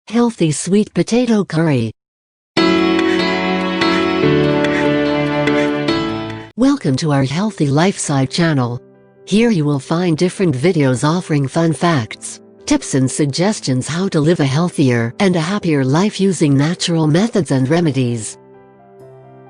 Healthy sweet potato curry. Welcome to our Healthy Lifestyle channel. Here you will find different videos offering fun facts, tips and suggestions how to live a healthier and a happier life using natural methods and remedies.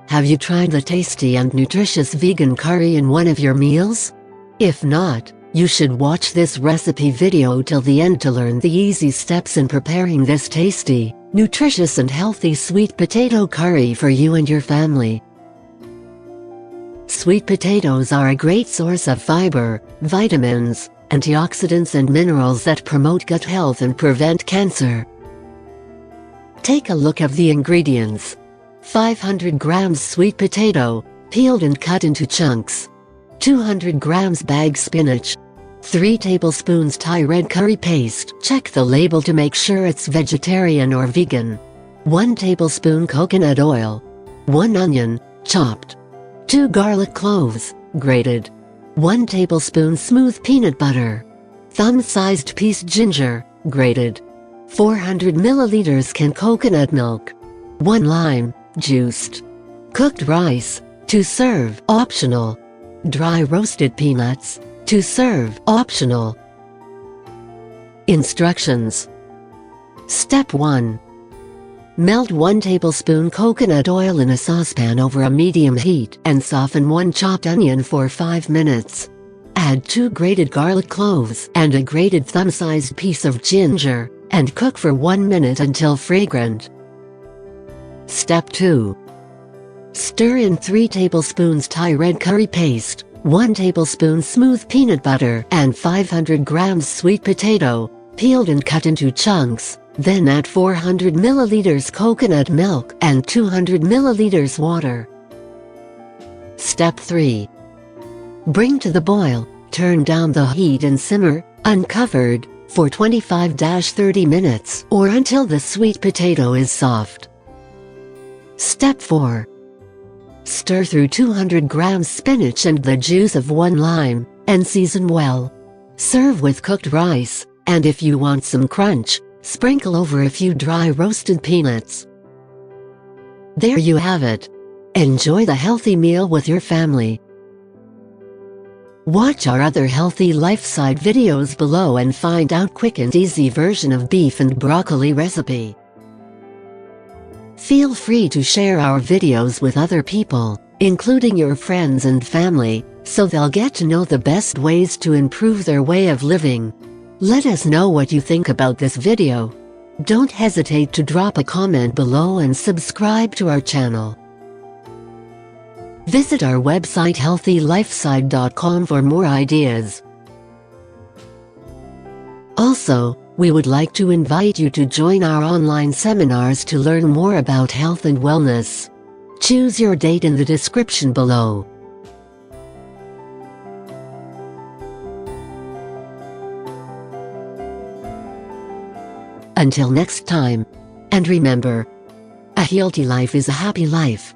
Have you tried the tasty and nutritious vegan curry in one of your meals? If not, you should watch this recipe video till the end to learn the easy steps in preparing this tasty, nutritious and healthy sweet potato curry for you and your family. Sweet potatoes are a great source of fiber, vitamins, antioxidants and minerals that promote gut health and prevent cancer. Take a look at the ingredients. 500 grams sweet potato, peeled and cut into chunks. 200 grams bagged spinach. 3 tablespoons Thai red curry paste. Check the label to make sure it's vegetarian or vegan. 1 tablespoon coconut oil. 1 onion, chopped. 2 garlic cloves, grated. 1 tablespoon smooth peanut butter. Thumb-sized piece ginger, grated. 400 milliliters canned coconut milk. 1 lime, juiced. Cooked rice, to serve, optional. Dry roasted peanuts, to serve, optional. Instructions. Step 1. Melt 1 tablespoon coconut oil in a saucepan over a medium heat and soften 1 chopped onion for 5 minutes. Add 2 grated garlic cloves and a grated thumb-sized piece of ginger, and cook for 1 minute until fragrant. Step 2. Stir in 3 tablespoons Thai red curry paste, 1 tablespoon smooth peanut butter and 500 grams sweet potato, peeled and cut into chunks, then add 400 milliliters coconut milk and 200 milliliters water. Step 3. Bring to the boil, turn down the heat and simmer, uncovered, for 25-30 minutes or until the sweet potato is soft. Step 4. Stir through 200 grams spinach and the juice of 1 lime, and season well. Serve with cooked rice, and if you want some crunch, sprinkle over a few dry roasted peanuts. There you have it. Enjoy the healthy meal with your family. Watch our other healthy lifestyle videos below and find out quick and easy version of beef and broccoli recipe. Feel free to share our videos with other people, including your friends and family, so they'll get to know the best ways to improve their way of living. Let us know what you think about this video. Don't hesitate to drop a comment below and subscribe to our channel. Visit our website healthylifestyle.com for more ideas. Also, we would like to invite you to join our online seminars to learn more about health and wellness. Choose your date in the description below. Until next time. And remember, a healthy life is a happy life.